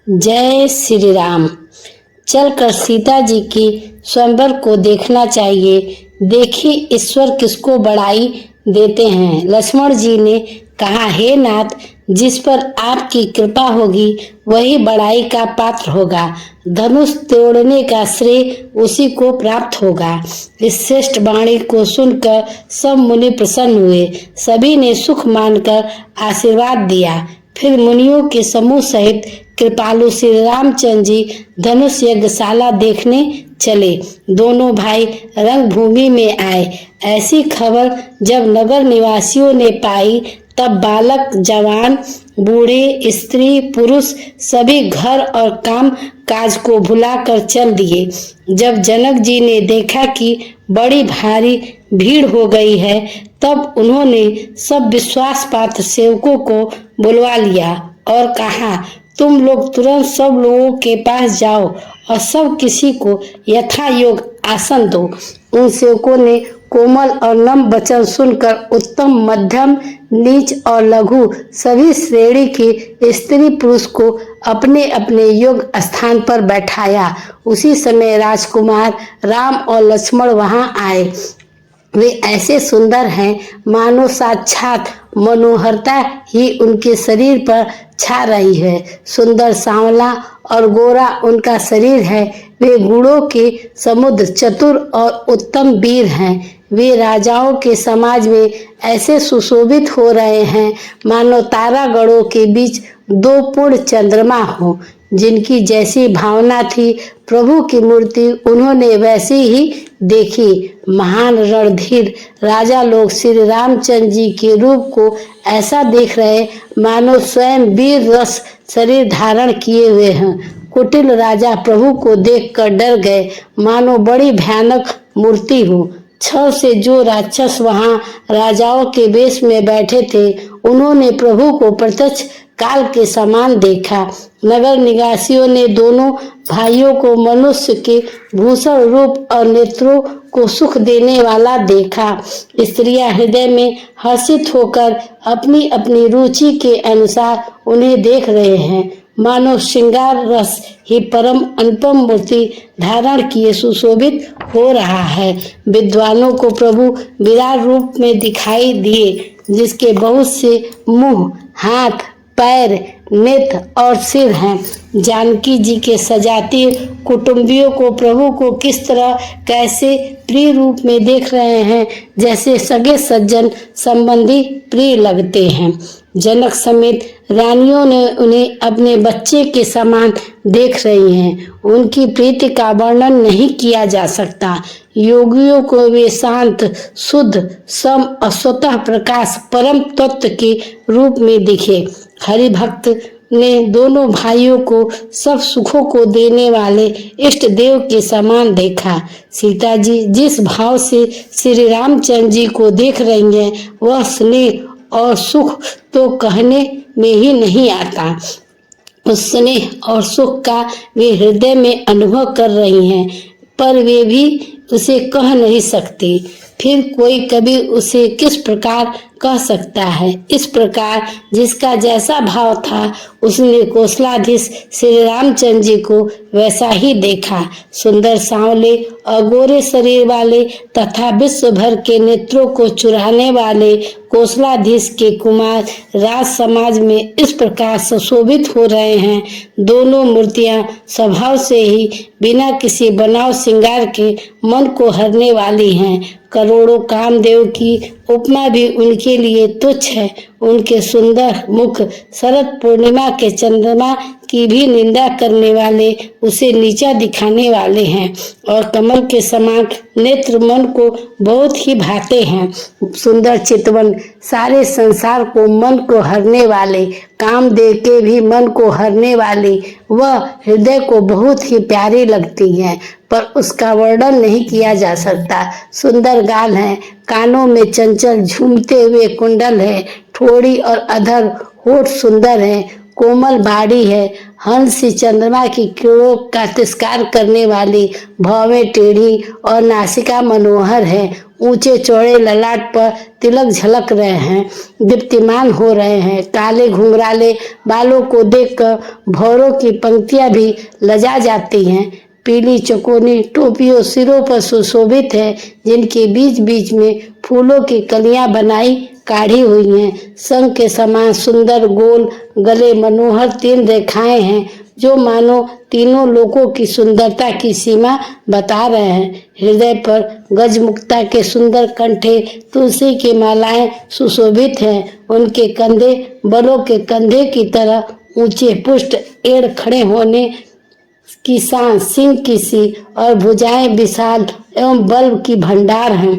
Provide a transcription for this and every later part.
जय श्री राम। चलकर सीता जी की स्वयंवर को देखना चाहिए। देखिए ईश्वर किसको बड़ाई देते हैं। लक्ष्मण जी ने कहा, हे नाथ, जिस पर आपकी कृपा होगी वही बड़ाई का पात्र होगा। धनुष तोड़ने का श्रेय उसी को प्राप्त होगा। इस श्रेष्ठ वाणी को सुनकर सब मुनि प्रसन्न हुए। सभी ने सुख मानकर आशीर्वाद दिया। फिर मुनियों के समूह सहित कृपालु श्री रामचंद्र जी धनुष यज्ञशाला देखने चले। दोनों भाई रंगभूमि में आए। ऐसी खबर जब नगर निवासियों ने पाई तब बालक, जवान, बूढ़े, स्त्री, पुरुष सभी घर और काम काज को भुलाकर चल दिए। जब जनक जी ने देखा कि बड़ी भारी भीड़ हो गई है तब उन्होंने सब विश्वास पात्र सेवकों को बुलवा लिया और कहा, तुम लोग तुरंत सब लोगों के पास जाओ और सब किसी को यथा योग आसन दो। उन सेवकों ने कोमल और नम वचन सुनकर उत्तम, मध्यम, नीच और लघु सभी श्रेणी के स्त्री पुरुष को अपने अपने योग्य स्थान पर बैठाया। उसी समय राजकुमार राम और लक्ष्मण वहां आए। वे ऐसे सुंदर हैं मानो साक्षात मनोहरता ही उनके शरीर पर छा रही है। सुंदर, सांवला और गोरा उनका शरीर है। वे गुणों के समुद्र, चतुर और उत्तम वीर हैं। वे राजाओं के समाज में ऐसे सुशोभित हो रहे हैं मानो तारागणों के बीच दो पूर्ण चंद्रमा हो। जिनकी जैसी भावना थी प्रभु की मूर्ति उन्होंने वैसी ही देखी। महान रणधीर राजा लोग श्री रामचंद्र जी के रूप को ऐसा देख रहे मानो स्वयं वीर रस शरीर धारण किए हुए हैं। कुटिल राजा प्रभु को देखकर डर गए मानो बड़ी भयानक मूर्ति हो। छल से जो राक्षस वहां राजाओं के वेश में बैठे थे उन्होंने प्रभु को प्रत्यक्ष काल के समान देखा। नगर निवासियों ने दोनों भाइयों को मनुष्य के भूषण, रूप और नेत्रों को सुख देने वाला देखा। स्त्रियां हृदय में हर्षित होकर अपनी अपनी रुचि के अनुसार उन्हें देख रहे हैं। मानो श्रृंगार रस ही परम अनुपम मूर्ति धारण किए सुशोभित हो रहा है। विद्वानों को प्रभु विराट रूप में दिखाई दिए, जिसके बहुत से मुंह, हाथ, पैर, नेत्र और सिर हैं। जानकी जी के सजाती कुटुंबियों को प्रभु को किस तरह कैसे प्रिय रूप में देख रहे हैं, जैसे सगे सज्जन संबंधी प्रिय लगते हैं। जनक समेत रानियों ने उन्हें अपने बच्चे के समान देख रही हैं। उनकी प्रीति का वर्णन नहीं किया जा सकता। योगियों को वे शांत, शुद्ध, सम और स्वतः प्रकाश परम तत्व के रूप में दिखे। हरि भक्त ने दोनों भाइयों को सब सुखों को देने वाले इष्ट देव के समान देखा। सीता जी जिस भाव से श्री रामचंद्र जी को देख रही हैं वह स्नेह और सुख तो कहने में ही नहीं आता। उस स्नेह और सुख का वे हृदय में अनुभव कर रही हैं, पर वे भी उसे कह नहीं सकती। फिर कोई कभी उसे किस प्रकार कह सकता है। इस प्रकार जिसका जैसा भाव था उसने कौशलाधीश श्री रामचंद्र जी को वैसा ही देखा। सुंदर, सांवले और गोरे शरीर वाले तथा विश्व भर के नेत्रों को चुराने वाले कौशलाधीश के कुमार राज समाज में इस प्रकार सुशोभित हो रहे हैं। दोनों मूर्तियां स्वभाव से ही बिना किसी बनाव श्रृंगार के मन को हरने वाली हैं। करोड़ों कामदेव की उपमा भी उनके लिए तुच्छ है। उनके सुंदर मुख शरद पूर्णिमा के चंद्रमा की भी निंदा करने वाले उसे नीचा दिखाने वाले हैं और कमल के समान नेत्र मन को बहुत ही भाते हैं। सुंदर चितवन सारे संसार को मन को हरने वाले, कामदेव के भी मन को हरने वाली वह हृदय को बहुत ही प्यारी लगती है, पर उसका वर्णन नहीं किया जा सकता। सुंदर गाल है, कानों में चंचल झूमते हुए कुंडल है, ठोड़ी और अधर होठ सुंदर है, कोमल बाड़ी है, हंस चंद्रमा की किरणों का तिरस्कार करने वाली भौवें टेढ़ी और नासिका मनोहर है। ऊंचे चौड़े ललाट पर तिलक झलक रहे हैं, दीप्तिमान हो रहे हैं। काले घुंघराले बालों को देखकर भौरों की पंक्तियां भी लजा जाती हैं। पीली चकोनी टोपियों सिरों पर सुशोभित है, जिनके बीच बीच में फूलों की कलियां बनाई काढ़ी हुई हैं। शंख के समान सुंदर गोल गले मनोहर 3 रेखाएं हैं, जो मानो तीनों लोकों की सुंदरता की सीमा बता रहे हैं। हृदय पर गजमुक्ता के सुंदर कंठे तुलसी की मालाएं सुशोभित हैं। उनके कंधे बलों के कंधे की तरह ऊंचे पुष्ट एड़ खड़े होने की सांस सिंह की सी और भुजाएं विशाल एवं बल की भंडार हैं।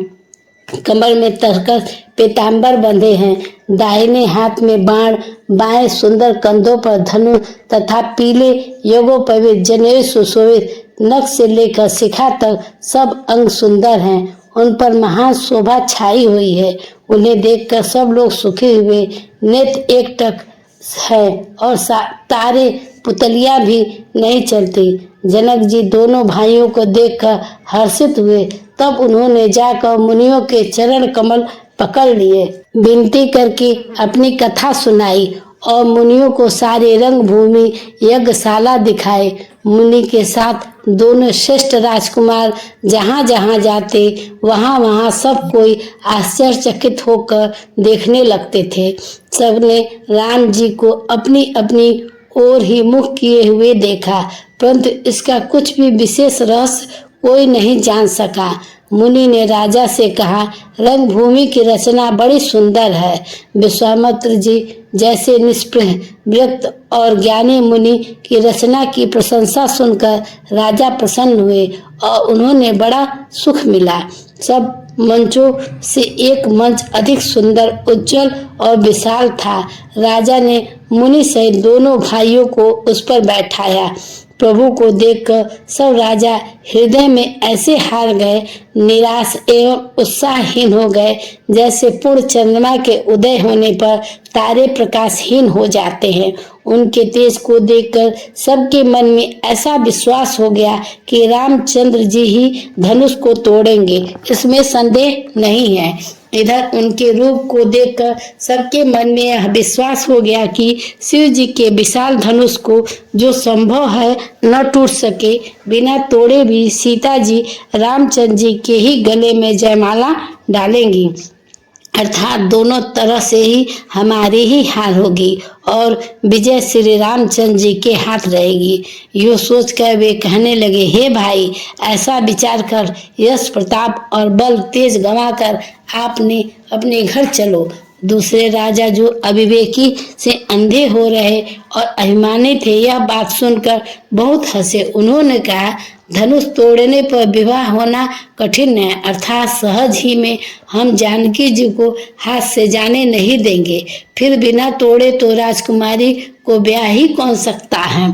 कमर में तरकस पीताम्बर बंधे हैं, दाहिने हाथ में बाण, बाएं सुंदर कंधों पर धनु तथा पीले यज्ञोपवीत जनेऊ सुशोभित। नख से लेकर शिखा तक सब अंग सुंदर हैं, उन पर महान शोभा छाई हुई है। उन्हें देखकर सब लोग सुखी हुए। नेत्र एकटक है और तारे पुतलियां भी नहीं चलती। जनक जी दोनों भाइयों को देखकर हर्षित हुए। तब उन्होंने जाकर मुनियों के चरण कमल पकड़ लिए, विनती करके अपनी कथा सुनाई और मुनियों को सारे रंग भूमि यज्ञशाला दिखाए। मुनि के साथ दोनों श्रेष्ठ राजकुमार जहाँ जहाँ जाते वहाँ वहाँ सब कोई आश्चर्यचकित होकर देखने लगते थे। सबने राम जी को अपनी अपनी ओर ही मुख किए हुए देखा, परंतु इसका कुछ भी विशेष रहस्य कोई नहीं जान सका। मुनि ने राजा से कहा, रंग भूमि की रचना बड़ी सुंदर है। विश्वामित्र जी जैसे निष्प्रह व्यक्त और ज्ञानी मुनि की रचना की प्रशंसा सुनकर राजा प्रसन्न हुए और उन्होंने बड़ा सुख मिला। सब मंचों से एक मंच अधिक सुंदर, उज्जवल और विशाल था। राजा ने मुनि सहित दोनों भाइयों को उस पर बैठाया। प्रभु को देखकर सब राजा हृदय में ऐसे हार गए, निराश एवं उत्साहहीन हो गए, जैसे पूर्ण चंद्रमा के उदय होने पर तारे प्रकाशहीन हो जाते हैं। उनके तेज को देखकर सबके मन में ऐसा विश्वास हो गया कि रामचंद्र जी ही धनुष को तोड़ेंगे, इसमें संदेह नहीं है। इधर उनके रूप को देखकर सबके मन में यह विश्वास हो गया कि शिव जी के विशाल धनुष को जो संभव है न टूट सके, बिना तोड़े भी सीता जी रामचंद्र जी के ही गले में जयमाला डालेंगी, अर्थात दोनों तरह से ही हमारी ही हार होगी और विजय श्री रामचंद्र जी के हाथ रहेगी। यो सोचकर वे कहने लगे, हे भाई, ऐसा विचार कर यश प्रताप और बल तेज गंवाकर आपने अपने घर चलो। दूसरे राजा जो अविवेकी से अंधे हो रहे और अभिमानी थे, यह बात सुनकर बहुत हंसे। उन्होंने कहा, धनुष तोड़ने पर विवाह होना कठिन है, अर्थात सहज ही में हम जानकी जी को हाथ से जाने नहीं देंगे। फिर बिना तोड़े तो राजकुमारी को ब्याह ही कौन सकता है,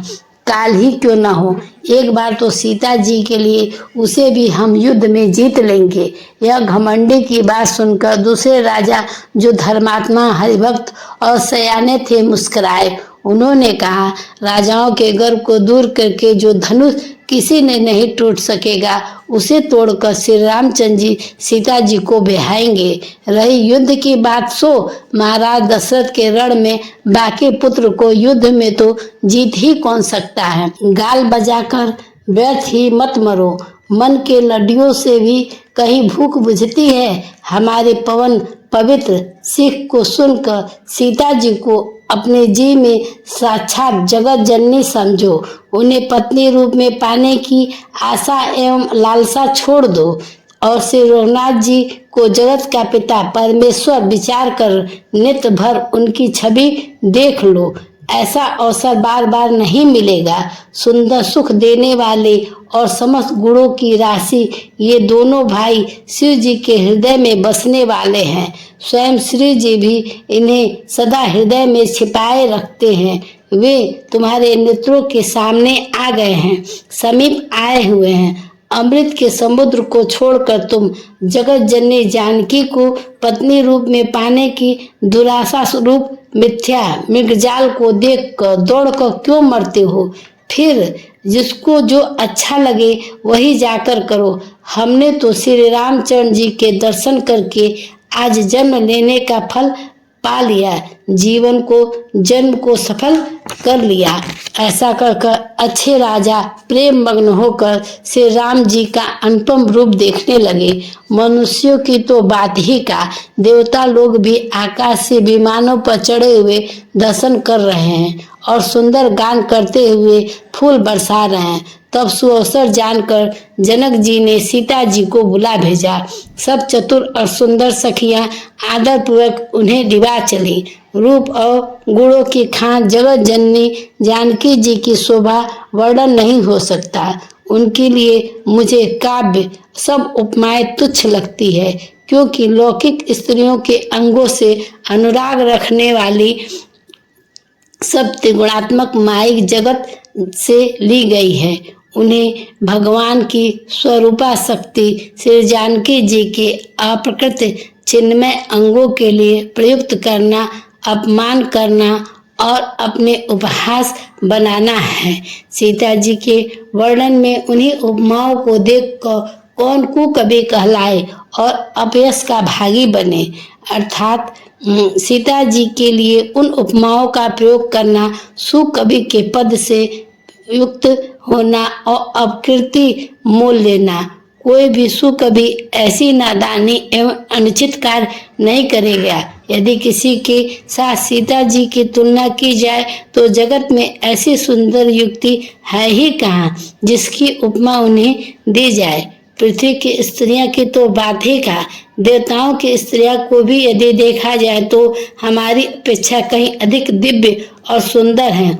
काल ही क्यों न हो। एक बार तो सीता जी के लिए उसे भी हम युद्ध में जीत लेंगे। यह घमंडी की बात सुनकर दूसरे राजा जो धर्मात्मा हरिभक्त और सयाने थे मुस्कुराए। उन्होंने कहा, राजाओं के गर्व को दूर करके जो धनुष किसी ने नहीं टूट सकेगा, उसे तोड़कर श्री रामचंद्र जी सीता जी को ब्याहेंगे। रही युद्ध की बात, सो महाराज दशरथ के रण में बाकी पुत्र को युद्ध में तो जीत ही कौन सकता है। गाल बजाकर व्यर्थ ही मत मरो, मन के लड्डुओं से भी कहीं भूख बुझती है। हमारे पवन पवित्र सिख को सुनकर सीता जी को अपने जी में साक्षात जगत जननी समझो। उन्हें पत्नी रूप में पाने की आशा एवं लालसा छोड़ दो और श्री रघुनाथ जी को जगत का पिता परमेश्वर विचार कर नित्य भर उनकी छवि देख लो। ऐसा अवसर बार बार नहीं मिलेगा। सुंदर सुख देने वाले और समस्त गुणों की राशि ये दोनों भाई शिव जी के हृदय में बसने वाले हैं। स्वयं श्री जी भी इन्हें सदा हृदय में छिपाए रखते हैं। वे तुम्हारे नेत्रों के सामने आ गए हैं, समीप आए हुए हैं। अमृत के समुद्र को छोड़कर तुम जगत जननी जानकी को पत्नी रूप में पाने की दुराशा स्वरूप मिथ्या मृगजाल को देखकर दौड़कर क्यों मरते हो। फिर जिसको जो अच्छा लगे वही जाकर करो। हमने तो श्री रामचंद्र जी के दर्शन करके आज जन्म लेने का फल पा लिया, जीवन को जन्म को सफल कर लिया। ऐसा कर अच्छे राजा प्रेम मग्न होकर श्री राम जी का अनुपम रूप देखने लगे। मनुष्यों की तो बात ही का, देवता लोग भी आकाश से विमानों पर चढ़े हुए दर्शन कर रहे हैं और सुंदर गान करते हुए फूल बरसा रहे हैं। तब सुअवसर जानकर जनक जी ने सीता जी को बुला भेजा। सब चतुर और सुंदर सखियां आदर पूर्वक उन्हें निभा चली। रूप और गुणों की खान जगत जननी जानकी जी की शोभा वर्णन नहीं हो सकता। उनके लिए मुझे काव्य सब उपमाएं तुच्छ लगती है, क्योंकि लौकिक स्त्रियों के अंगों से अनुराग रखने वाली सब त्रिगुणात्मक माइक जगत से ली गई है। उन्हें भगवान की स्वरूपा शक्ति श्री जानकी जी के अप्रकृत चिन्मय अंगों के लिए प्रयुक्त करना, अपमान करना और अपने उपहास बनाना है। सीता जी के वर्णन में उन्हीं उपमाओं को देखकर कौन कुकवि कहलाए और अपयश का भागी बने। अर्थात सीता जी के लिए उन उपमाओं का प्रयोग करना सुकवि के पद से युक्त होना और अपकीर्ति मोल लेना। कोई भी सुकवि ऐसी नादानी एवं अनुचित कार्य नहीं करेगा। यदि किसी के साथ सीता जी की तुलना की जाए तो जगत में ऐसी सुंदर युक्ति है ही कहाँ जिसकी उपमा उन्हें दी जाए। पृथ्वी की स्त्रियां की तो बात ही का, देवताओं की स्त्रियां को भी यदि देखा जाए तो हमारी अपेक्षा कहीं अधिक दिव्य और सुंदर हैं।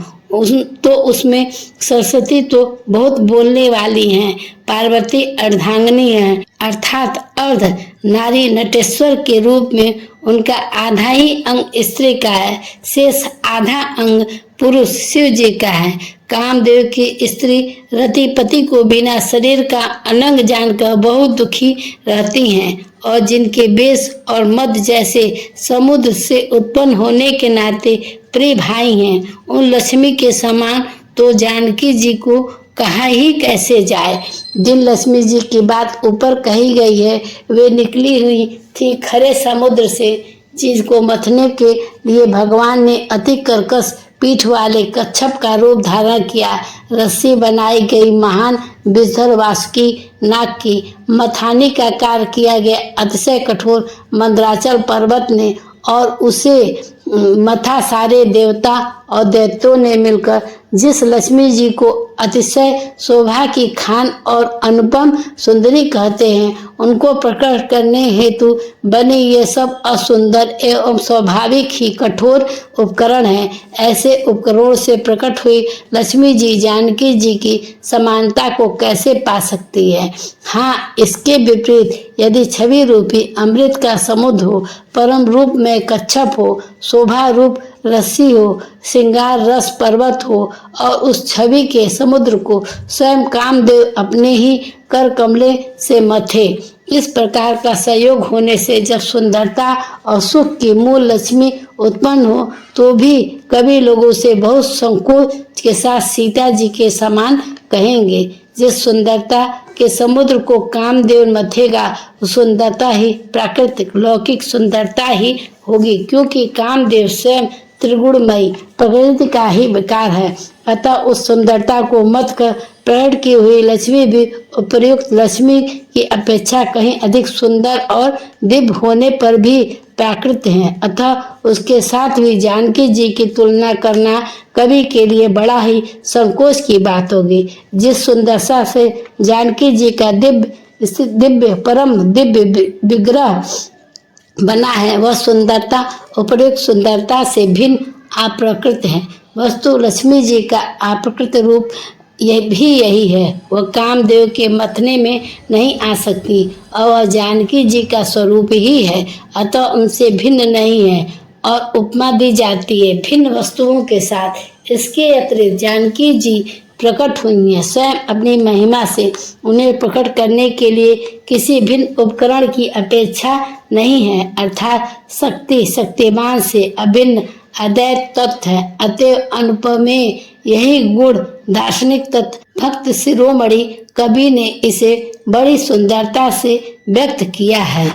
तो उसमें सरस्वती तो बहुत बोलने वाली हैं, पार्वती अर्धांगिनी है, अर्थात अर्ध नारी नटेश्वर के रूप में उनका आधा ही अंग स्त्री का है, शेष आधा अंग पुरुष शिव जी का है। कामदेव की स्त्री रतिपति को बिना शरीर का अनंग जानकर बहुत दुखी रहती हैं और जिनके बेस और मद जैसे समुद्र से उत्पन्न होने के नाते प्रिय भाई हैं, उन लक्ष्मी के समान तो जानकी जी को कहा ही कैसे जाए। जिन लक्ष्मी जी की बात ऊपर कही गई है वे निकली हुई थी खरे समुद्र से, जिसको मथने के लिए भगवान ने अति कर्कश पीठ वाले कच्छप का रूप धारण किया। रस्सी बनाई गई महान विषधर वासुकी नाग की मथानी का कार्य किया गया अतिशय कठोर मंदराचल पर्वत ने और उसे मथा सारे देवता और दैत्यों ने मिलकर। जिस लक्ष्मी जी को अतिशय शोभा की खान और अनुपम सुंदरी कहते हैं, उनको प्रकट करने हेतु बने ये सब असुंदर एवं स्वाभाविक ही कठोर उपकरण हैं। ऐसे उपकरणों से प्रकट हुई लक्ष्मी जी जानकी जी की समानता को कैसे पा सकती है। हाँ, इसके विपरीत यदि छवि रूपी अमृत का समुद्र हो, परम रूप में कच्छप हो, शोभा रूप रस्सी हो, श्रृंगार रस पर्वत हो और उस छवि के समुद्र को स्वयं कामदेव अपने ही कर कमले से मथे, इस प्रकार का संयोग होने से जब सुंदरता और सुख की मूल लक्ष्मी उत्पन्न हो तो भी कभी लोगों से बहुत संकोच के साथ सीता जी के समान कहेंगे। जिस सुंदरता के समुद्र को कामदेव मथेगा, सुंदरता ही प्राकृतिक लौकिक सुंदरता ही होगी, क्योंकि कामदेव स्वयं त्रिगुणमयी प्रकृति का ही विकार है। अतः उस सुंदरता को मत कर प्रकट की हुई लक्ष्मी भी उपयुक्त लक्ष्मी की अपेक्षा कहीं अधिक सुंदर और दिव्य होने पर भी प्राकृत हैं। अतः उसके साथ भी जानकी जी की तुलना करना कवि के लिए बड़ा ही संकोच की बात होगी। जिस सुंदरता से जानकी जी का दिव्य परम दिव्य विग्रह बना है, वह सुंदरता उपयुक्त सुंदरता से भिन्न अप्रकृत है। वस्तु लक्ष्मी जी का अप्रकृत रूप यही है। वह कामदेव के मथने में नहीं आ सकती और वह जानकी जी का स्वरूप ही है, अतः उनसे भिन्न नहीं है और उपमा दी जाती है भिन्न वस्तुओं के साथ। इसके अतिरिक्त जानकी जी प्रकट हुई हैं स्वयं अपनी महिमा से। उन्हें प्रकट करने के लिए किसी भिन्न उपकरण की अपेक्षा नहीं है, अर्थात शक्तिमान से अभिन्न अद्वैत तत्व है, अतएव अनुपमेय यही गुण दार्शनिक तत्व भक्त शिरोमणि कवि ने इसे बड़ी सुंदरता से व्यक्त किया है।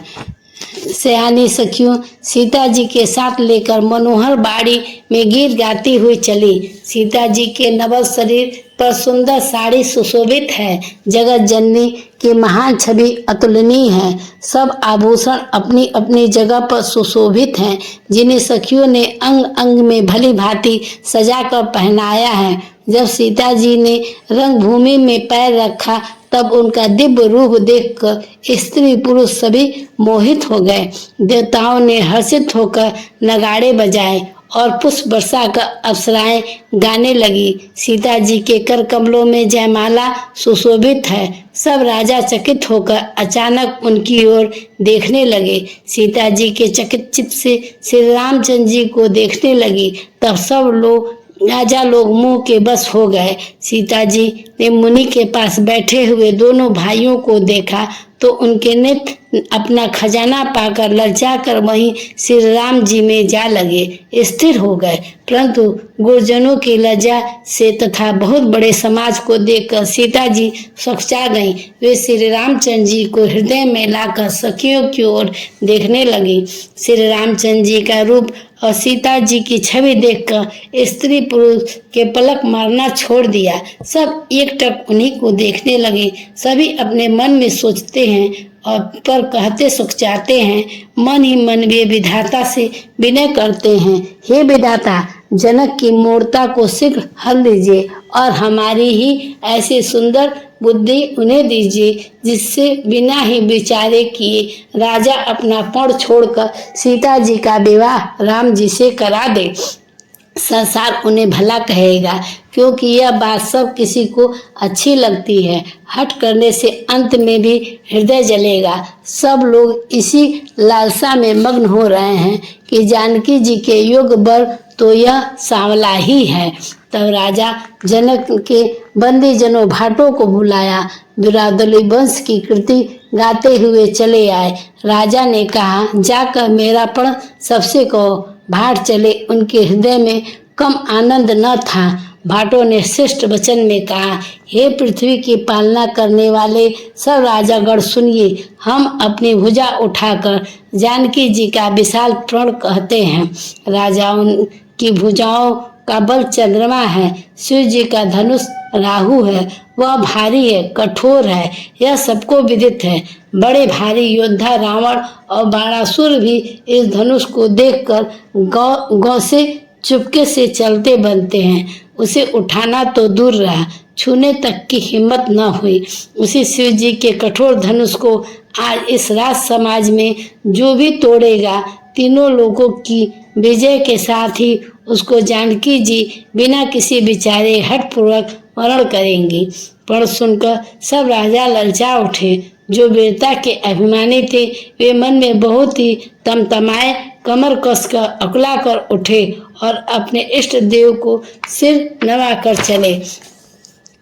सयानी सखियों सीता जी के साथ लेकर मनोहर बाड़ी में गीत गाती हुई चली। सीता जी के नवल शरीर पर सुंदर साड़ी सुशोभित है। जगत जननी की महान छवि अतुलनीय है। सब आभूषण अपनी अपनी जगह पर सुशोभित हैं, जिन्हें सखियों ने अंग अंग में भली भांति सजा कर पहनाया है। जब सीता जी ने रंगभूमि में पैर रखा तब उनका दिव्य रूप देखकर स्त्री पुरुष सभी मोहित हो गए। देवताओं ने हर्षित होकर नगाड़े बजाए और पुष्प वर्षा का अप्सराएं गाने लगी। सीता जी के कर कमलों में जयमाला सुशोभित है। सब राजा चकित होकर अचानक उनकी ओर देखने लगे। सीता जी के चकित चित्त से श्री रामचंद्र जी को देखने लगी। तब सब लोग राजा लोग मुंह के बस हो गए। सीता जी ने मुनि के पास बैठे हुए दोनों भाइयों को देखा तो उनके नेत्र अपना खजाना पाकर ललचा कर वहीं श्री राम जी में जा लगे, स्थिर हो गए। परंतु गुरुजनों की लज्जा से तथा बहुत बड़े समाज को देखकर सीता जी सकुचा गईं। वे श्री रामचंद्र जी को हृदय में लाकर सखियों की ओर देखने लगी। श्री रामचंद्र जी का रूप और सीता जी की छवि देखकर स्त्री पुरुष के पलक मारना छोड़ दिया। सब एकटक उन्हीं को देखने लगे। सभी अपने मन में सोचते हैं और पर कहते सुखचाते हैं। मन ही मन वे विधाता से विनय करते हैं, हे विधाता जनक की मूर्ता को शीघ्र हल लीजिए और हमारी ही ऐसी सुंदर बुद्धि उन्हें दीजिए जिससे बिना ही विचारे किए राजा अपना पड़ छोड़कर सीता जी का विवाह राम जी से करा दे। संसार उन्हें भला कहेगा, क्योंकि यह बात सब किसी को अच्छी लगती है। हट करने से अंत में भी हृदय जलेगा। सब लोग इसी लालसा में मग्न हो रहे हैं कि जानकी जी के योग बर तो यह सांवला ही है। तब राजा जनक के बंदी जनों भाटों को बुलाया। बिरादरी वंश की कृति गाते हुए चले आए। राजा ने कहा, जाकर मेरा पण सबसे कहो भाट चले। उनके हृदय में कम आनंद न था। भाटों ने श्रेष्ठ वचन में कहा, हे पृथ्वी की पालना करने वाले सब राजागण सुनिए। हम अपनी भुजा उठाकर जानकी जी का विशाल प्रण कहते हैं। राजाओं की भुजाओं का बल चंद्रमा है। शिव जी का धनुष राहु है। वह भारी है, कठोर है, यह सबको विदित है। बड़े भारी योद्धा रावण और बाणासुर भी इस धनुष को देखकर गौ से चुपके से चलते बनते हैं। उसे उठाना तो दूर रहा, छूने तक की हिम्मत न हुई। उसी शिव जी के कठोर धनुष को आज इस राज समाज में जो भी तोड़ेगा, तीनों लोगों की विजय के साथ ही उसको जानकी जी बिना किसी विचारे हठपूर्वक मरण करेंगी। पर सुनकर सब राजा ललचा उठे। जो वीरता के अभिमानी थे वे मन में बहुत ही तमतमाए, कमर कसकर अकुला कर उठे और अपने इष्ट देव को सिर नवा कर चले।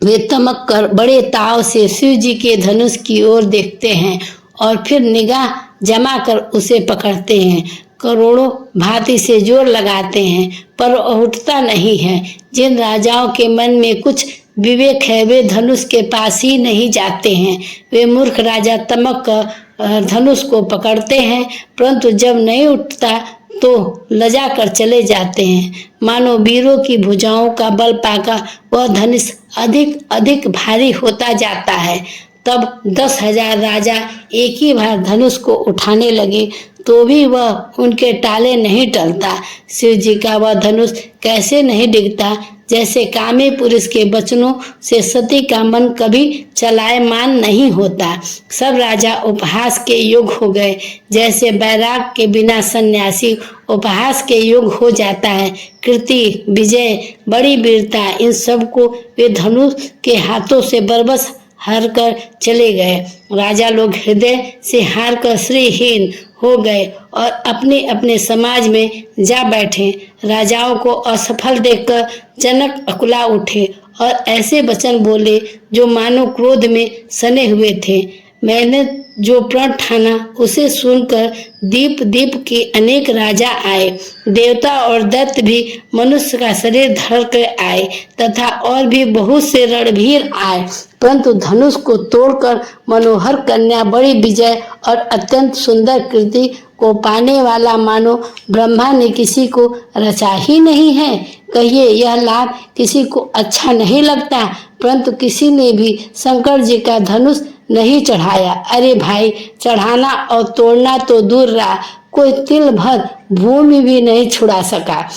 वे तमक कर बड़े ताव से शिव जी के धनुष की ओर देखते हैं और फिर निगाह जमा कर उसे पकड़ते हैं। करोड़ों भांति से जोर लगाते हैं पर उठता नहीं है। जिन राजाओं के मन में कुछ विवेक है वे धनुष के पास ही नहीं जाते हैं। वे मूर्ख राजा तमक कर धनुष को पकड़ते हैं, परंतु जब नहीं उठता तो लजा कर चले जाते हैं। मानो वीरों की भुजाओं का बल पाकर वह धनुष अधिक अधिक भारी होता जाता है। तब 10,000 राजा एक ही बार धनुष को उठाने लगे तो भी वह उनके टाले नहीं टलता। शिव जी का वह धनुष कैसे नहीं डिगता, जैसे कामी पुरुष के वचनों से सती का मन कभी चलायमान नहीं होता। सब राजा उपहास के योग हो गए, जैसे बैराग के बिना सन्यासी उपहास के योग हो जाता है। कीर्ति, विजय, बड़ी वीरता, इन सब को वे धनुष के हाथों से बरबस हार कर चले गए। राजा लोग हृदय से हार कर श्रीहीन हो गए और अपने अपने समाज में जा बैठे। राजाओं को असफल देखकर जनक अकुला उठे और ऐसे वचन बोले जो मानो क्रोध में सने हुए थे। मैंने जो प्रण ठाना उसे सुनकर दीप दीप के अनेक राजा आए। देवता और दैत्य भी मनुष्य का शरीर धर कर आए तथा और भी बहुत से रणवीर आए, परंतु धनुष को तोड़कर मनोहर कन्या बड़ी विजय और अत्यंत सुंदर कृति को पाने वाला मानो ब्रह्मा ने किसी को रचा ही नहीं है। कहिए यह लाभ किसी को अच्छा नहीं लगता, परंतु किसी ने भी शंकर जी का धनुष नहीं चढ़ाया। अरे भाई, चढ़ाना और तोड़ना तो दूर रहा, कोई तिल भर भूमि भी नहीं छुड़ा सका।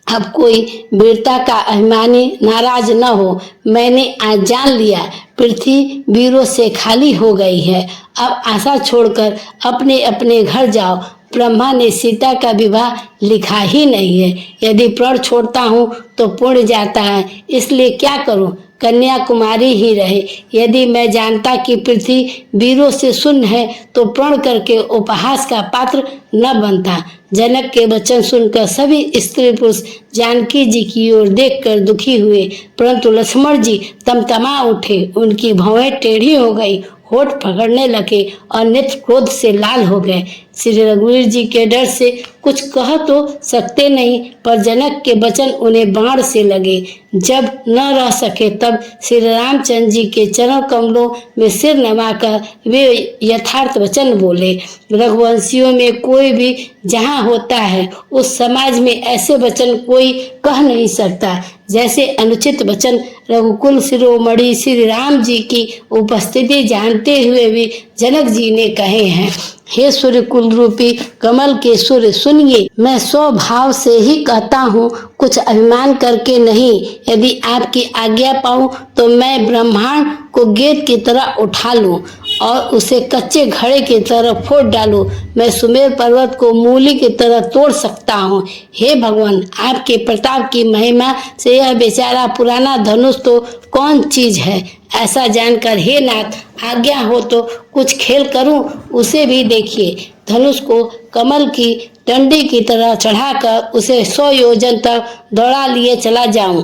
अब कोई वीरता का अभिमानी नाराज न हो। मैंने आज जान लिया पृथ्वी वीरों से खाली हो गई है। अब आशा छोड़कर अपने अपने घर जाओ। ब्रह्मा ने सीता का विवाह लिखा ही नहीं है। यदि प्रण छोड़ता हूँ तो पुण्य जाता है, इसलिए क्या करूँ, कन्याकुमारी ही रहे। यदि मैं जानता कि पृथ्वी वीरों से शून्य है तो प्रण करके उपहास का पात्र न बनता। जनक के वचन सुनकर सभी स्त्री पुरुष जानकी जी की ओर देखकर दुखी हुए, परंतु लक्ष्मण जी तमतमा उठे। उनकी भौहें टेढ़ी हो गई, होठ पकड़ने लगे और नेत्र क्रोध से लाल हो गए। श्री रघुवीर जी के डर से कुछ कह तो सकते नहीं, पर जनक के वचन उन्हें बाण से लगे। जब न रह सके तब श्री रामचंद्र जी के चरण कमलों में सिर नवाकर वे यथार्थ वचन बोले। रघुवंशियों में कोई भी जहाँ होता है उस समाज में ऐसे वचन कोई कह नहीं सकता जैसे अनुचित वचन रघुकुल शिरोमणि श्री राम जी की उपस्थिति जानते हुए भी जनक जी ने कहे हैं। हे सूर्य कुल रूपी कमल के सूर्य सुनिए, मैं स्वभाव से ही कहता हूँ, कुछ अभिमान करके नहीं। यदि आपकी आज्ञा पाऊँ तो मैं ब्रह्मांड को गेंद की तरह उठा लूँ और उसे कच्चे घड़े की तरह फोड़ डालूं। मैं सुमेर पर्वत को मूली की तरह तोड़ सकता हूँ। हे भगवान, आपके प्रताप की महिमा से यह बेचारा पुराना धनुष तो कौन चीज है। ऐसा जानकर हे नाथ, आज्ञा हो तो कुछ खेल करूं, उसे भी देखिए। धनुष को कमल की डंडी की तरह चढ़ाकर उसे 100 योजन तक दौड़ा लिए चला जाऊं।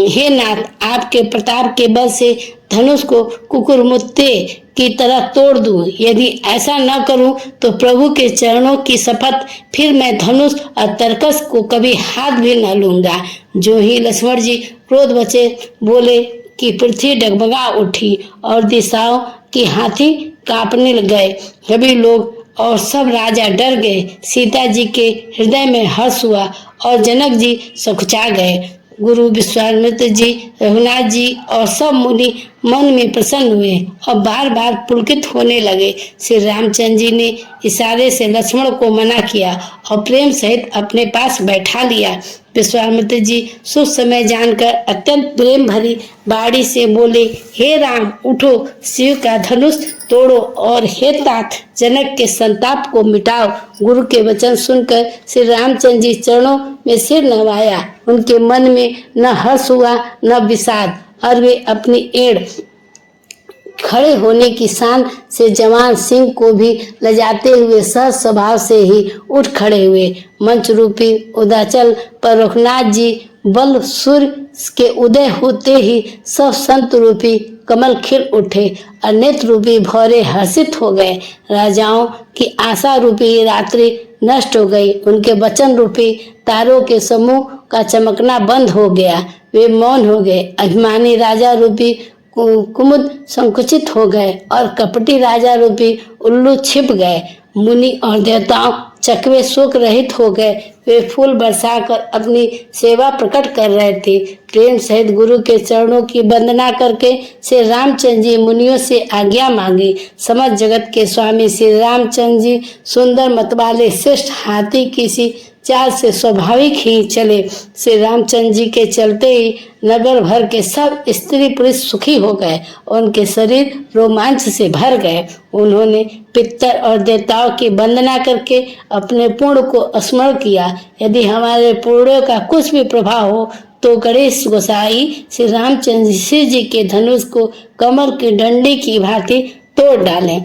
हे नाथ, आपके प्रताप के बल से धनुष को कुकुरमुत्ते की तरह तोड़ दूं। यदि ऐसा न करूं तो प्रभु के चरणों की शपथ, फिर मैं धनुष और तरकस को कभी हाथ भी न लूंगा। जो ही लक्ष्मण जी क्रोध बचे बोले कि पृथ्वी डगमगा उठी और दिशाओं की हाथी कांपने गए। सभी लोग और सब राजा डर गए। सीता जी के हृदय में हर्ष हुआ और जनक जी सकुचा गए। गुरु विश्वामित्र जी, रघुनाथ जी और सब मुनि मन में प्रसन्न हुए और बार बार पुलकित होने लगे। श्री रामचंद्र जी ने इशारे से लक्ष्मण को मना किया और प्रेम सहित अपने पास बैठा लिया। विश्वामित्र जी शुभ समय जानकर अत्यंत प्रेम भरी बाड़ी से बोले, हे राम उठो, शिव का धनुष तोड़ो और हे तात जनक के संताप को मिटाओ। गुरु के वचन सुनकर श्री रामचंद्र जी चरणों में सिर नवाया। उनके मन में न हर्ष हुआ न विषाद, और वे अपनी एड़ खड़े होने की शान से जवान सिंह को भी लजाते हुए सहज स्वभाव से ही उठ खड़े हुए। मंच रूपी उदाचल पर रघुनाथ जी बल सूर्य के उदय होते ही सब संत रूपी कमल खिल उठे और नेत्र रूपी भौरे हर्षित हो गए। राजाओं की आशा रूपी रात्रि नष्ट हो गई। उनके वचन रूपी तारों के समूह का चमकना बंद हो गया। वे मौन हो गए। अभिमानी राजा रूपी कुमुद संकुचित हो गए और कपटी राजा रूपी उल्लू छिप गए। मुनि और देवताओं चकवे शोक रहित हो गए। वे फूल बरसाकर अपनी सेवा प्रकट कर रहे थे। प्रेम सहित गुरु के चरणों की वंदना करके श्री रामचंद्र जी मुनियों से आज्ञा मांगी। समस्त जगत के स्वामी श्री रामचंद्र जी सुंदर मत वाले श्रेष्ठ हाथी किसी चाल से स्वाभाविक ही चले। श्री रामचंद्र जी के चलते ही नगर भर के सब स्त्री पुरुष सुखी हो गए और उनके शरीर रोमांच से भर गए। उन्होंने पितर और देवताओं की वंदना करके अपने पूर्ण को स्मरण किया। यदि हमारे पूर्णों का कुछ भी प्रभाव हो तो गणेश गोसाई श्री रामचंद्र जी के धनुष को कमल की डंडी की भांति तोड़ डालें।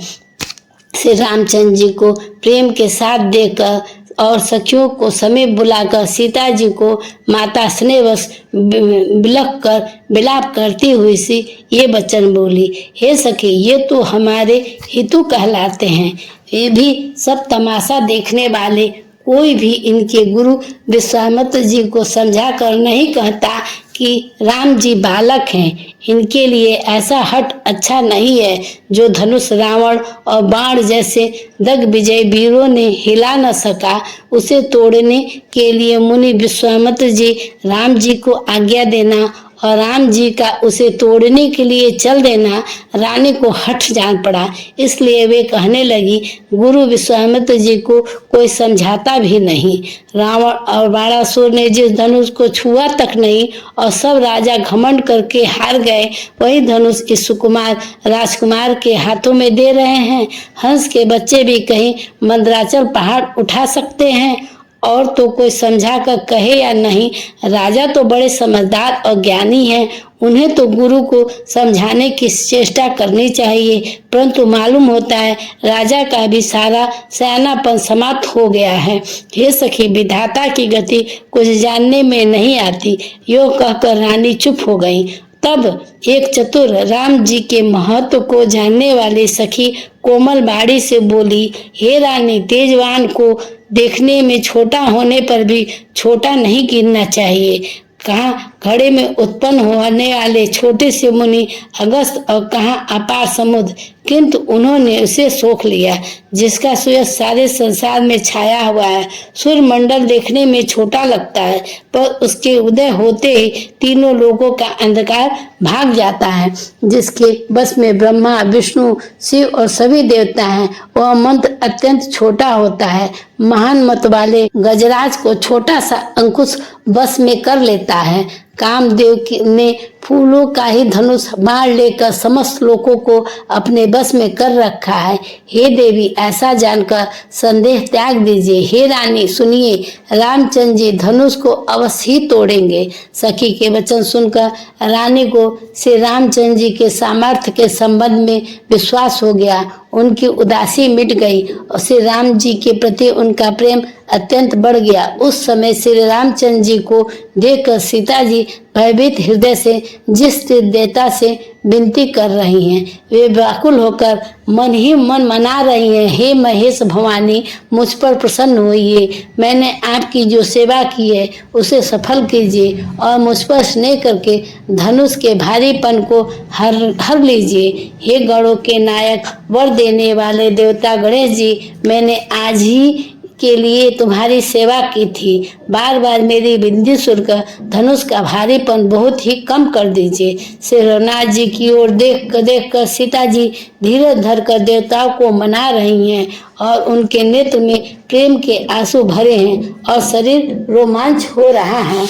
श्री रामचंद्र जी को प्रेम के साथ देखकर और सखियों को समीप बुलाकर सीता जी को माता स्नेहवश विलाप करती हुई सी ये वचन बोली, हे सखी, ये तो हमारे हितु कहलाते हैं। ये भी सब तमाशा देखने वाले कोई भी इनके गुरु विश्वामित्र जी को समझा कर नहीं कहता कि राम जी बालक हैं। इनके लिए ऐसा हट अच्छा नहीं है जो धनुष रावण और बाण जैसे दिग्विजय वीरों ने हिला न सका। उसे तोड़ने के लिए मुनि विश्वामित्र जी राम जी को आज्ञा देना और राम जी का उसे तोड़ने के लिए चल देना रानी को हठ जान पड़ा। इसलिए वे कहने लगी, गुरु विश्वामित्र जी को कोई समझाता भी नहीं। रावण और बाणासुर ने जिस धनुष को छुआ तक नहीं और सब राजा घमंड करके हार गए, वही धनुष इस सुकुमार राजकुमार के हाथों में दे रहे हैं। हंस के बच्चे भी कहीं मंदराचल पहाड़ उठा सकते हैं और तो कोई समझा कर कहे या नहीं। राजा तो बड़े समझदार और ज्ञानी हैं, उन्हें तो गुरु को समझाने की चेष्टा करनी चाहिए, परंतु मालूम होता है राजा का भी सारा सयानापन समाप्त हो गया है। हे सखी, विधाता की गति कुछ जानने में नहीं आती। यो कहकर रानी चुप हो गई। तब एक चतुर राम जी के महत्व को जानने वाली सखी कोमल बाड़ी से बोली, हे रानी, तेजवान को देखने में छोटा होने पर भी छोटा नहीं गिनना चाहिए। कहाँ घड़े में उत्पन्न होने वाले छोटे से मुनि अगस्त और कहाँ अपार समुद्र, किंतु उन्होंने उसे सोख लिया जिसका सूरज सारे संसार में छाया हुआ है। सूर्य मंडल देखने में छोटा लगता है, पर उसके उदय होते ही तीनों लोगों का अंधकार भाग जाता है। जिसके बस में ब्रह्मा, विष्णु, शिव और सभी देवता हैं, वह मंत्र अत्यंत छोटा होता है। महान मत वाले गजराज को छोटा सा अंकुश बस में कर लेता है। कामदेव ने फूलों का ही धनुष बाण लेकर समस्त लोगों को अपने बस में कर रखा है। हे देवी, ऐसा जानकर संदेह त्याग दीजिए। हे रानी, सुनिए, रामचंद्र जी धनुष को अवश्य ही तोड़ेंगे। सखी के वचन सुनकर रानी को श्री रामचंद्र जी के सामर्थ्य के संबंध में विश्वास हो गया। उनकी उदासी मिट गई और श्री राम जी के प्रति उनका प्रेम अत्यंत बढ़ गया। उस समय श्री रामचंद्र जी को देखकर सीता जी भयभीत हृदय से जिस देवता से विनती कर रही हैं, वे व्याकुल होकर मन ही मन मना रही हैं, हे महेश भवानी, मुझ पर प्रसन्न होइए। मैंने आपकी जो सेवा की है उसे सफल कीजिए और मुझ पर स्नेह करके धनुष के भारीपन को हर लीजिए। हे गणों के नायक, वर देने वाले देवता गणेश जी, मैंने आज ही के लिए तुम्हारी सेवा की थी। बार बार मेरी विनती सुनकर धनुष का भारीपन बहुत ही कम कर दीजिए। श्री रघुनाथ जी की ओर देख कर सीता जी धीरज धरकर देवताओं को मना रही हैं और उनके नेत्र में प्रेम के आंसू भरे हैं और शरीर रोमांच हो रहा है।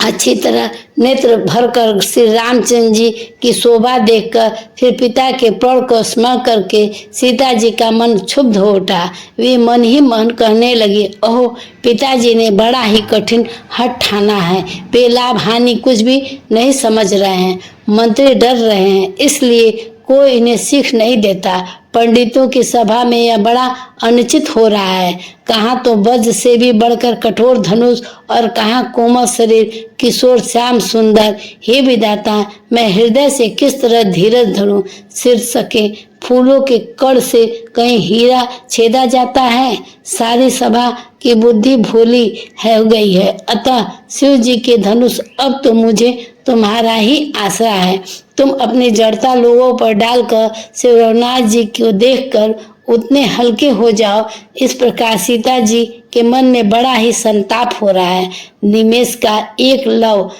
अच्छी तरह नेत्र भरकर श्री रामचंद्र जी की शोभा देखकर फिर पिता के प्रण को स्मरण करके सीता जी का मन क्षुब्ध हो उठा। वे मन ही मन कहने लगी, ओह, पिताजी ने बड़ा ही कठिन हठ ठाना है। वे लाभ हानि कुछ भी नहीं समझ रहे हैं। मंत्री डर रहे हैं, इसलिए कोई इन्हें सीख नहीं देता। पंडितों की सभा में यह बड़ा अनुचित हो रहा है। कहाँ तो वज्र से भी बढ़कर कठोर धनुष और कहाँ कोमल शरीर किशोर श्याम सुंदर। हे विधाता, मैं हृदय से किस तरह धीरज धरूं। सिर सके फूलों के कड़ से कहीं हीरा छेदा जाता है। सारी सभा की बुद्धि भोली हो गई है। अतः शिव जी के धनुष, अब तो मुझे तुम्हारा ही आसरा है। तुम अपनी जड़ता लोगों पर डालकर श्री रघुनाथ जी को देखकर उतने हल्के हो जाओ। इस प्रकार सीता जी के मन में बड़ा ही संताप हो रहा है। निमेष का एक लव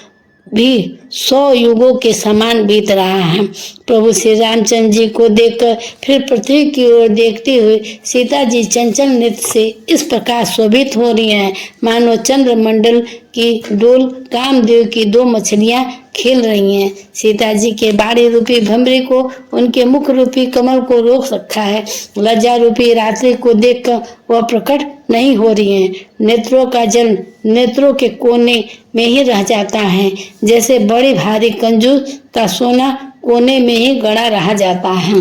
भी 100 युगों के समान बीत रहा है। प्रभु श्री रामचंद्र जी को देखकर फिर पृथ्वी की ओर देखते हुए सीता जी चंचल नृत्य से इस प्रकार शोभित हो रही हैं, मानो चंद्र मंडल की डोल कामदेव की 2 मछलियां खेल रही हैं। सीता जी के बाड़ी रूपी भंवरी को उनके मुख रूपी कमल को रोक रखा है। लज्जा रूपी रात्रि को देखकर वह प्रकट नहीं हो रही हैं। नेत्रों का जल नेत्रों के कोने में ही रह जाता है, जैसे बड़ी भारी कंजूस का सोना कोने में ही गड़ा रह जाता है।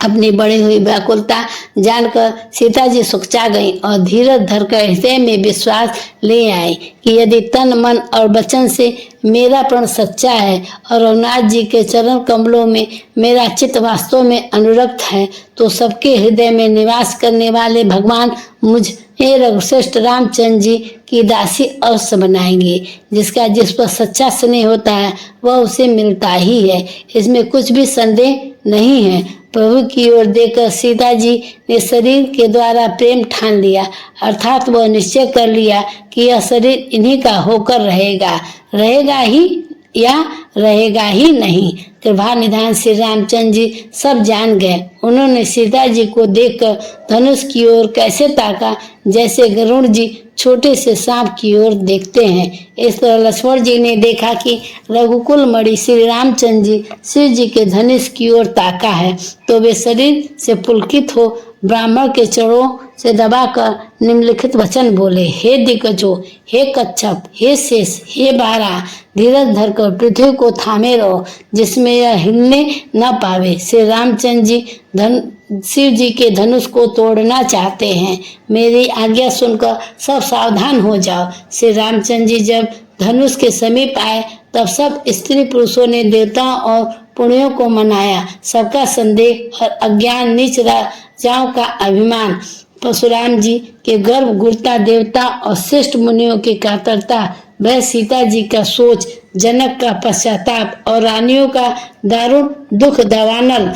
अपनी बढ़ी हुई व्याकुलता जानकर सीता जी सुखचा गईं और धीरज धरकर हृदय में विश्वास ले आई कि यदि तन मन और वचन से मेरा प्रण सच्चा है और रघुनाथ जी के चरण कमलों में मेरा चित्त वास्तव में अनुरक्त है तो सबके हृदय में निवास करने वाले भगवान मुझे रघुश्रेष्ठ रामचंद्र जी की दासी अवश्य बनाएंगे। जिसका जिस पर सच्चा स्नेह होता है वह उसे मिलता ही है, इसमें कुछ भी संदेह नहीं है। प्रभु की ओर देखकर सीता जी ने शरीर के द्वारा प्रेम ठान लिया, अर्थात वह निश्चय कर लिया कि यह शरीर इन्हीं का होकर रहेगा ही या रहेगा ही नहीं। कृपा निधान श्री रामचंद्र जी सब जान गए। उन्होंने सीता जी को देखकर धनुष की ओर कैसे ताका जैसे गरुड़ जी छोटे से सांप की ओर देखते हैं। इस तरह लक्ष्मण जी ने देखा कि रघुकुल मणि श्री रामचंद्र जी शिव जी के धनुष की ओर ताका है तो वे शरीर से पुलकित हो ब्राह्मण के चरणों से दबाकर निम्नलिखित वचन बोले। हे दिग्गजो, हे कच्छप, हे शेष, हे बारा, धीरज धरकर पृथ्वी को थामे रहो जिसमें यह हिलने न पावे। श्री रामचंद्र जी शिव जी के धनुष को तोड़ना चाहते हैं। मेरी आज्ञा सुनकर सब सावधान हो जाओ। श्री रामचंद्र जी जब धनुष के समीप आए तब सब स्त्री पुरुषों ने देवताओं और पुण्यों को मनाया। सबका संदेह और अज्ञान नीच राजाओं का अभिमान, परशुराम जी के गर्भ गुरुता, देवता और श्रेष्ठ मुनियों की कातरता, वह सीता जी का सोच, जनक का पश्चाताप और रानियों का दारुण दुख दवानल,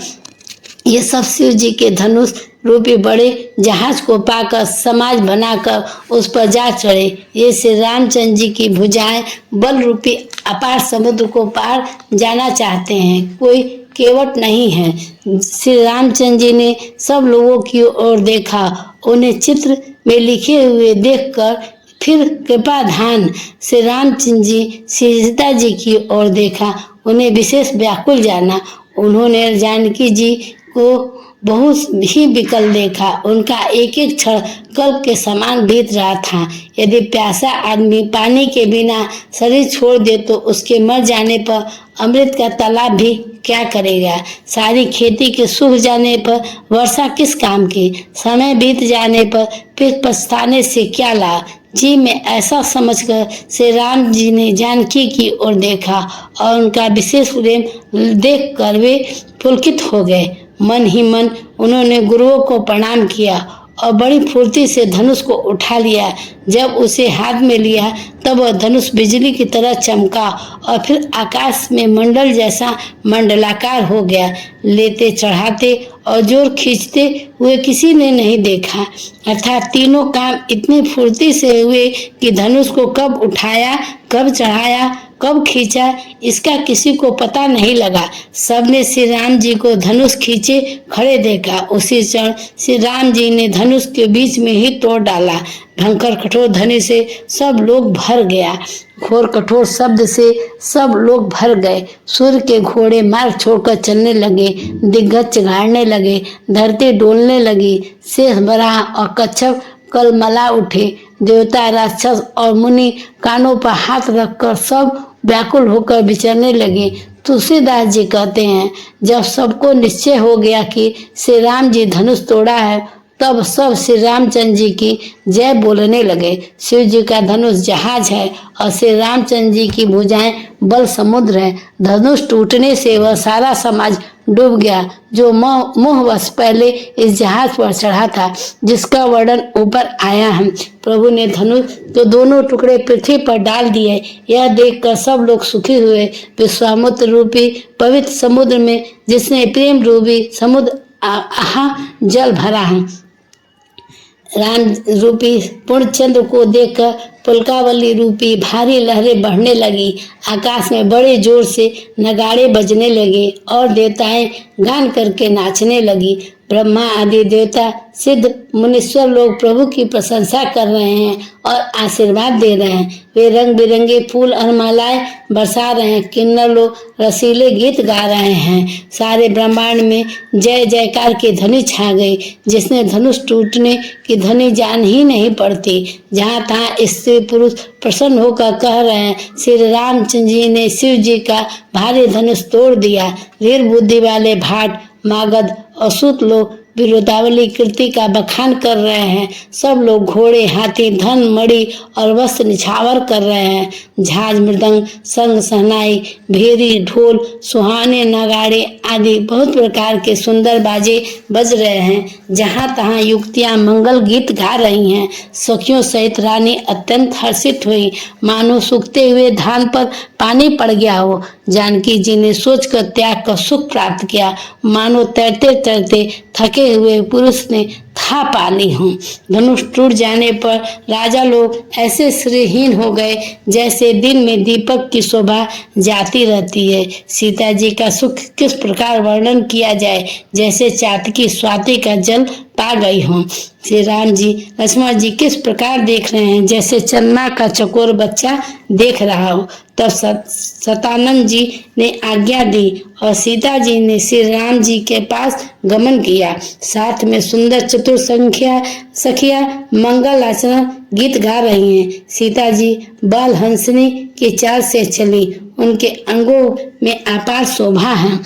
ये सब शिव जी के धनुष रूपी बड़े जहाज को पाकर समाज बनाकर उस पर जा चढ़े। ये श्री रामचंद्र जी की भुजाएं बल रूपी अपार समुद्र को पार जाना चाहते हैं, कोई केवट नहीं है। श्री रामचंद्र जी ने सब लोगों की ओर देखा, उन्हें चित्र में लिखे हुए देखकर फिर कृपाधान श्री रामचंद्र जी सीता जी की ओर देखा, उन्हें विशेष व्याकुल जाना। उन्होंने जानकी जी को बहुत ही विकल देखा, उनका एक एक क्षण कल्प के समान बीत रहा था। यदि प्यासा आदमी पानी के बिना शरीर छोड़ दे तो उसके मर जाने पर अमृत का तालाब भी क्या करेगा। सारी खेती के सूख जाने पर वर्षा किस काम की, समय बीत जाने पर फिर पछताने से क्या लाभ। जी में ऐसा समझकर श्री राम जी ने जानकी की ओर देखा और उनका विशेष प्रेम देखकर वे पुलकित हो गए। मन ही मन उन्होंने गुरुओं को प्रणाम किया और बड़ी फुर्ती से धनुष को उठा लिया। जब उसे हाथ में लिया तब वह धनुष बिजली की तरह चमका और फिर आकाश में मंडल जैसा मंडलाकार हो गया। लेते चढ़ाते और जोर खींचते हुए किसी ने नहीं देखा, अर्थात तीनों काम इतनी फुर्ती से हुए कि धनुष को कब उठाया, कब चढ़ाया, कब खींचा, इसका किसी को पता नहीं लगा। सबने श्री राम जी को धनुष खींचे खड़े देखा। उसी क्षण श्री राम जी ने धनुष के बीच में ही तोड़ डाला। भयंकर कठोर ध्वनि से सब लोग भर गया, घोर कठोर शब्द से सब लोग भर गए। सूर्य के घोड़े मार्ग छोड़कर चलने लगे, दिग्गज चिघाड़ने लगे, धरती डोलने लगी, शेष बराह और कच्छप कलमला उठे। देवता, राक्षस और मुनि कानों पर हाथ रखकर सब व्याकुल होकर विचरने लगे। तुलसीदास जी कहते हैं, जब सबको निश्चय हो गया कि श्री राम जी धनुष तोड़ा है तब सब श्री रामचंद्र जी की जय बोलने लगे। शिव जी का धनुष जहाज है और श्री रामचंद्र जी की भुजाएं बल समुद्र है। धनुष टूटने से वह सारा समाज डूब गया जो मोहवश पहले इस जहाज पर चढ़ा था, जिसका वर्णन ऊपर आया है। प्रभु ने धनुष तो दोनों टुकड़े पृथ्वी पर डाल दिए। यह देखकर सब लोग सुखी हुए। विश्वामित्र रूपी पवित्र समुद्र में जिसने प्रेम रूपी समुद्र जल भरा है, राम रूपी पूर्णचंद्र को देखकर पुलकावली रूपी भारी लहरें बढ़ने लगी। आकाश में बड़े जोर से नगाड़े बजने लगे और देवताएं गान करके नाचने लगी। ब्रह्मा आदि देवता, सिद्ध, मुनीश्वर लोग प्रभु की प्रशंसा कर रहे हैं और आशीर्वाद दे रहे हैं। वे रंग बिरंगे फूल और मालाएं बरसा रहे हैं। किन्नर लोग रसीले गीत गा रहे हैं। सारे ब्रह्मांड में जय जयकार की ध्वनि छा गई, जिसने धनुष टूटने की ध्वनि जान ही नहीं पड़ती। जहाँ तहाँ स्त्री पुरुष प्रसन्न होकर कह रहे हैं, श्री रामचंद्र जी ने शिव जी का भारी धनुष तोड़ दिया। वीर बुद्धि वाले भाट मागध और सूत लोग विरोधावली कीर्ति का बखान कर रहे हैं। सब लोग घोड़े, हाथी, धन, मणि और वस्त्र निछावर कर रहे हैं। झांझ, मृदंग, शंख, शहनाई, भेरी, ढोल, सुहाने, नगाड़े आदि बहुत प्रकार के सुंदर बाजे बज रहे हैं। जहाँ तहाँ युवतियाँ मंगल गीत गा रही हैं। सखियों सहित रानी अत्यंत हर्षित हुई, मानो सूखते हुए धान पर पानी पड़ गया हो। जानकी जी ने सोचकर त्याग का सुख प्राप्त किया, मानो तैरते तैरते थके हुए पुरुष ने था पा ली हूँ। धनुष टूट जाने पर राजा लोग ऐसे श्रीहीन हो गए जैसे दिन में दीपक की शोभा जाती रहती है। सीता जी का सुख किस प्रकार वर्णन किया जाए, जैसे चातकी स्वाति का जल पा गई हूँ। श्री राम जी लक्ष्मण जी किस प्रकार देख रहे हैं, जैसे चन्ना का चकोर बच्चा देख रहा हो। तब सतानंद जी ने आज्ञा दी और सीता जी ने श्री राम जी के पास गमन किया। साथ में सुंदर चतुर सखिया मंगल आचरण गीत गा रही हैं। सीता जी बाल हंसनी की चाल से चली, उनके अंगों में अपार शोभा है।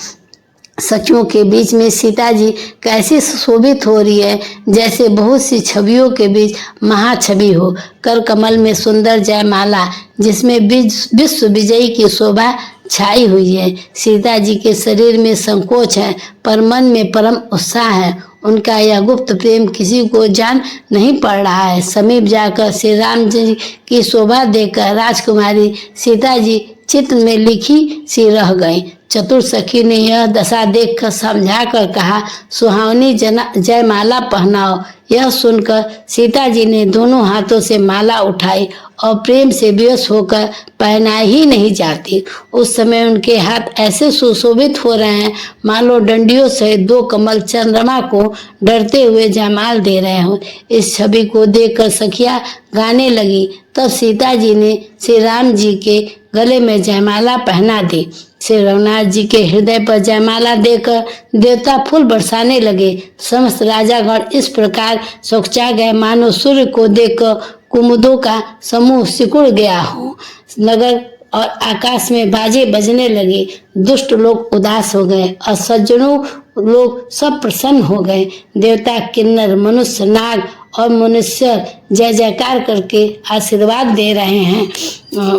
सखियों के बीच में सीता जी कैसी शोभित हो रही है, जैसे बहुत सी छवियों के बीच महाछवि हो। कर कमल में सुंदर जयमाला, जिसमें विश्व विजयी की शोभा छाई हुई है। सीता जी के शरीर में संकोच है, पर मन में परम उत्साह है। उनका यह गुप्त प्रेम किसी को जान नहीं पड़ रहा है। समीप जाकर श्री राम जी की शोभा देखकर राजकुमारी सीता जी चित्त में लिखी सी रह गई। चतुर सखी ने यह दशा देखकर समझा कर कहा, सुहावनी जयमाला पहनाओ। यह सुनकर सीता जी ने दोनों हाथों से माला उठाई और प्रेम से विवश होकर पहना ही नहीं जाती। उस समय उनके हाथ ऐसे सुशोभित हो रहे हैं, मानो डंडियों सहित दो कमल चंद्रमा को डरते हुए जयमाल दे रहे हो। इस छवि को देखकर सखिया गाने लगी। तब सीता जी ने श्री राम जी के गले में जयमाला पहना दी। श्री रघुनाथ जी के हृदय पर जयमाला देकर देवता फूल बरसाने लगे। समस्त राजागण इस प्रकार सोचा गए, मानो सूर्य को देखकर कुमुदों का समूह सिकुड़ गया हो। नगर और आकाश में बाजे बजने लगे। दुष्ट लोग उदास हो गए और सज्जनों लोग सब प्रसन्न हो गए। देवता, किन्नर, मनुष्य, नाग और मनुष्य जय जयकार करके आशीर्वाद दे रहे हैं।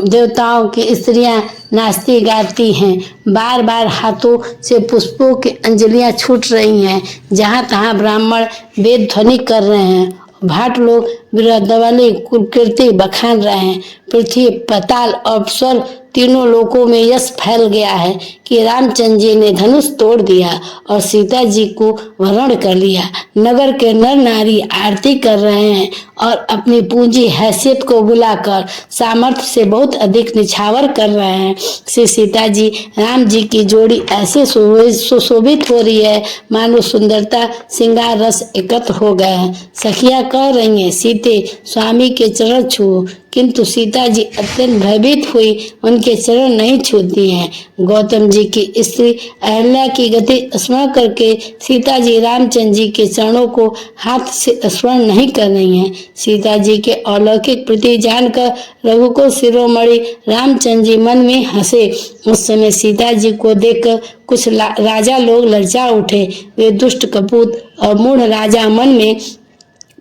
देवताओं की स्त्रियां नाचती गाती हैं। बार बार हाथों से पुष्पों की अंजलियां छूट रही हैं। जहाँ तहाँ ब्राह्मण वेद ध्वनि कर रहे हैं। भाट लोग विरोधावली कुलकीर्ति बखान रहे हैं। पृथ्वी, पाताल और स्वर्ग तीनों लोकों में यश फैल गया है कि रामचंद्र जी ने धनुष तोड़ दिया और सीता जी को वरण कर लिया। नगर के नर नारी आरती कर रहे हैं और अपनी पूंजी हैसियत को बुलाकर सामर्थ्य से बहुत अधिक निछावर कर रहे हैं। श्री सीता जी राम जी की जोड़ी ऐसे सुशोभित हो रही है, मानो सुंदरता श्रृंगार रस एकत्र हो गए हैं। सखिया कह रही हैं, सीते स्वामी के चरण छुओ, किंतु सीता जी अत्यंत भयभीत हुई, उनके चरण नहीं छूती हैं। गौतम जी की स्त्री अहल्या की गति स्मरण करके सीता जी रामचंद्र जी के चरणों को हाथ से स्मरण नहीं कर रही हैं। सीता जी के अलौकिक प्रति जानकर रघुकुल शिरोमणि रामचंद्र जी मन में हंसे। उस समय सीता जी को देखकर कुछ राजा लोग ललचा उठे। वे दुष्ट कपूत और मूढ़ राजा मन में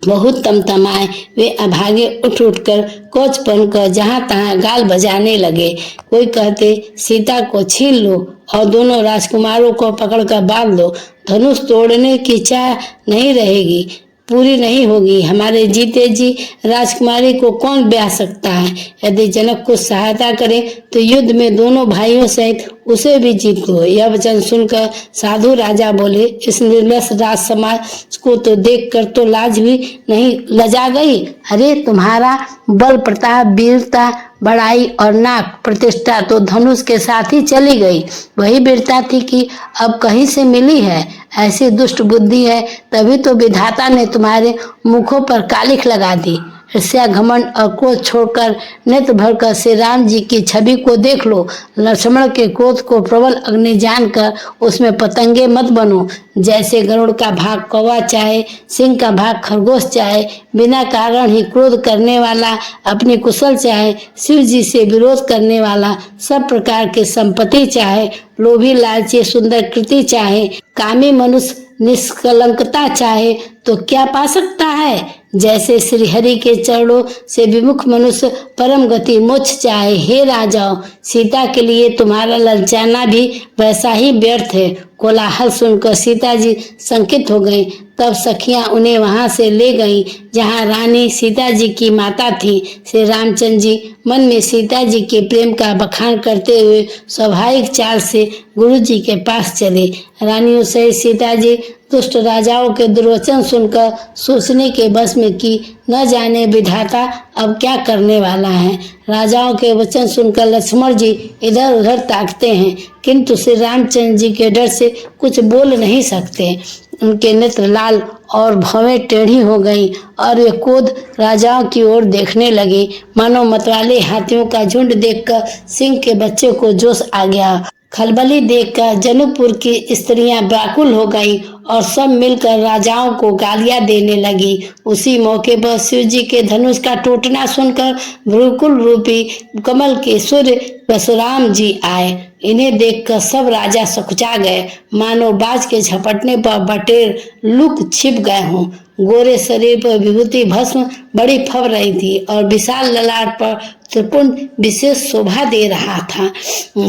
बहुत तमतमाए। वे अभागे उठ उठकर कोच बनकर जहाँ तहाँ गाल बजाने लगे। कोई कहते सीता को छीन लो और दोनों राजकुमारों को पकड़कर बांध लो, धनुष तोड़ने की चाह नहीं रहेगी, पूरी नहीं होगी। हमारे जीते जी राजकुमारी को कौन ब्याह सकता है? यदि जनक को सहायता करे तो युद्ध में दोनों भाइयों सहित उसे भी जीत लो। यह वचन सुनकर साधु राजा बोले, इस निर्लज राज समाज को तो देखकर तो लाज भी नहीं लजा गई। अरे तुम्हारा बल, प्रताप, वीरता, बड़ाई और नाक प्रतिष्ठा तो धनुष के साथ ही चली गई। वही वीरता थी कि अब कहीं से मिली है। ऐसी दुष्ट बुद्धि है, तभी तो विधाता ने तुम्हारे मुखों पर कालिख लगा दी। ईर्ष्या, घमंड और क्रोध छोड़कर नेत्र भरकर श्री राम जी की छवि को देख लो। लक्ष्मण के क्रोध को प्रबल अग्नि जानकर उसमें पतंगे मत बनो। जैसे गरुड़ का भाग कौवा चाहे, सिंह का भाग खरगोश चाहे, बिना कारण ही क्रोध करने वाला, अपनी कुशल चाहे, शिव जी से विरोध करने वाला, सब प्रकार की संपत्ति चाहे, लोभी लालची सुंदर कृति चाहे, कामी मनुष्य निष्कलंकता चाहे तो क्या पा सकता है। जैसे श्री हरि के चरणों से विमुख मनुष्य परम गति मोक्ष चाहे। हे राजाओं, सीता के लिए तुम्हारा ललचाना भी वैसा ही व्यर्थ है। कोलाहल सुनकर सीता जी संकित हो गईं। तब सखियां उन्हें वहां से ले गईं जहां रानी सीता जी की माता थी। श्री रामचंद्र जी मन में सीता जी के प्रेम का बखान करते हुए स्वाभाविक चाल से गुरु जी के पास चले। रानियों से सीता जी दुष्ट राजाओं के दुर्वचन सुनकर सोचने के बस में कि न जाने विधाता अब क्या करने वाला है। राजाओं के वचन सुनकर लक्ष्मण जी इधर उधर ताकते हैं, किंतु श्री रामचंद्र जी के डर से कुछ बोल नहीं सकते। उनके नेत्र लाल और भवें टेढ़ी हो गईं और वे क्रोध राजाओं की ओर देखने लगे। मानो मतवाले हाथियों का झुंड देखकर सिंह के बच्चे को जोश आ गया। खलबली देखकर जनकपुर की स्त्रियां व्याकुल हो गईं और सब मिलकर राजाओं को गालियां देने लगी। उसी मौके पर शिव जी के धनुष का टूटना सुनकर भ्रुकुल रूपी कमल के सूर्य परशुराम जी आए। इन्हें देखकर सब राजा सकुचा गए, मानो बाज के झपटने पर बटेर लुक छिप गए हों। गोरे शरीर पर विभूति भस्म बड़ी फब रही थी और विशाल ललाट पर त्रिपुंड विशेष शोभा दे रहा था।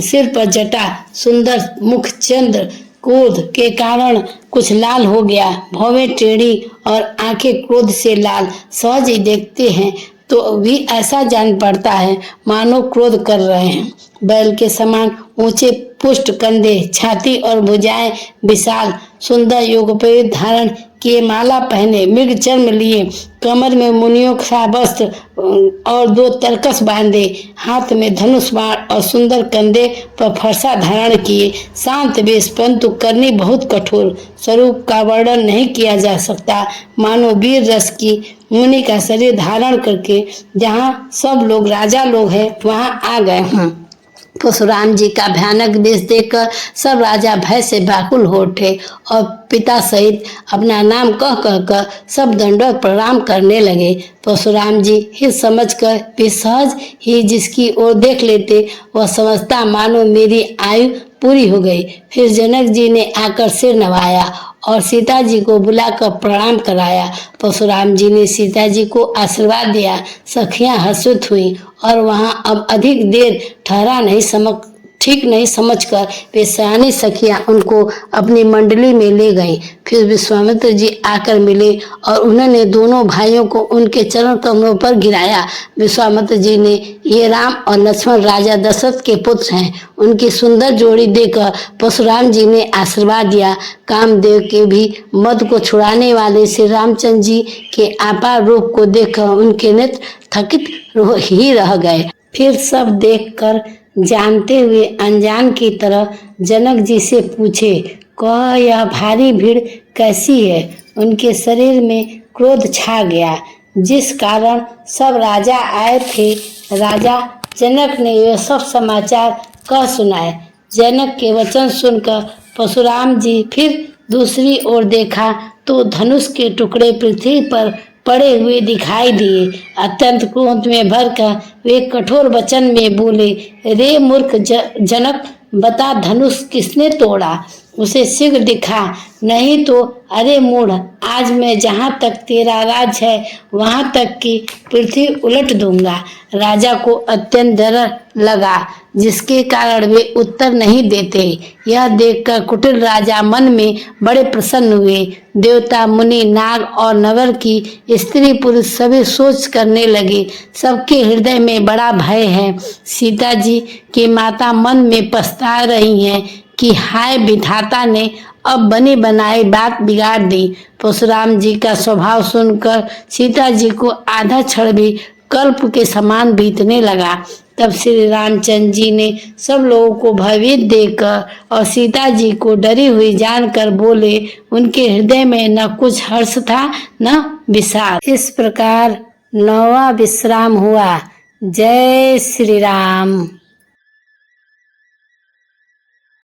सिर पर जटा, सुंदर मुख चंद्र क्रोध के कारण कुछ लाल हो गया। भौवें टेढ़ी और आंखें क्रोध से लाल। सहज ही देखते हैं तो भी ऐसा जान पड़ता है मानो क्रोध कर रहे हैं। बैल के समान ऊंचे पुष्ट कंधे, छाती और भुजाएं विशाल, सुंदर योगोपवीत धारण किए, माला पहने, मृग चर्म लिए, कमर में मुनियों का वस्त्र और 2 तरकस बांधे, हाथ में धनुष बाण और सुंदर कंधे पर फरसा धारण किए, शांत वेश परंतु करनी बहुत कठोर, स्वरूप का वर्णन नहीं किया जा सकता। मानो वीर रस की मुनि का शरीर धारण करके जहाँ सब लोग राजा लोग हैं वहां आ गए हैं। परशुराम जी का भयानक वेश देखकर सब राजा भय से व्याकुल हो उठे और पिता सहित अपना नाम कह कहकर सब दंडवत प्रणाम करने लगे। परशुराम जी हित समझकर भी सहज ही जिसकी ओर देख लेते वह समझता मानो मेरी आयु पूरी हो गई। फिर जनक जी ने आकर सिर नवाया और सीता जी को बुलाकर प्रणाम कराया। परशुराम जी ने सीता जी को आशीर्वाद दिया। सखियां हर्षित हुईं और वहां अब अधिक देर ठहरा नहीं ठीक नहीं समझकर वे सयानी सखियां उनको अपनी मंडली में ले गईं। फिर विश्वामित्र जी आकर मिले और उन्होंने दोनों भाइयों को उनके चरण कमलों पर गिराया। विश्वामित्र जी ने ये राम और लक्ष्मण राजा दशरथ के पुत्र हैं। उनकी सुंदर जोड़ी देकर परशुराम जी ने आशीर्वाद दिया। कामदेव के भी मद को छुड़ाने वाले श्री रामचंद्र जी के अपार रूप को देखकर उनके नेत्र थकित ही रह गए। फिर सब देखकर जानते हुए अनजान की तरह जनक जी से पूछे, कह यह भारी भीड़ कैसी है। उनके शरीर में क्रोध छा गया, जिस कारण सब राजा आए थे। राजा जनक ने यह सब समाचार कह सुनाए। जनक के वचन सुनकर परशुराम जी फिर दूसरी ओर देखा तो धनुष के टुकड़े पृथ्वी पर पड़े हुए दिखाई दिए। अत्यंत क्रोध में भरकर वे कठोर वचन में बोले, रे मूर्ख जनक, बता धनुष किसने तोड़ा, उसे शीघ्र दिखा, नहीं तो अरे मूढ़, आज मैं जहाँ तक तेरा राज है वहाँ तक की पृथ्वी उलट दूंगा। राजा को अत्यंत डर लगा, जिसके कारण वे उत्तर नहीं देते। यह देखकर कुटिल राजा मन में बड़े प्रसन्न हुए। देवता, मुनि, नाग और नगर की स्त्री पुरुष सभी सोच करने लगे, सबके हृदय में बड़ा भय है। सीता जी की माता मन में पछता रही हैं कि हाय विधाता ने अब बनी बनाई बात बिगाड़ दी। परशुराम जी का स्वभाव सुनकर सीता जी को आधा क्षण भी कल्प के समान बीतने लगा। तब श्री रामचंद्र जी ने सब लोगों को भयभीत देखकर और सीता जी को डरी हुई जानकर बोले, उनके हृदय में न कुछ हर्ष था न विषाद। इस प्रकार 9वां विश्राम हुआ। जय श्री राम।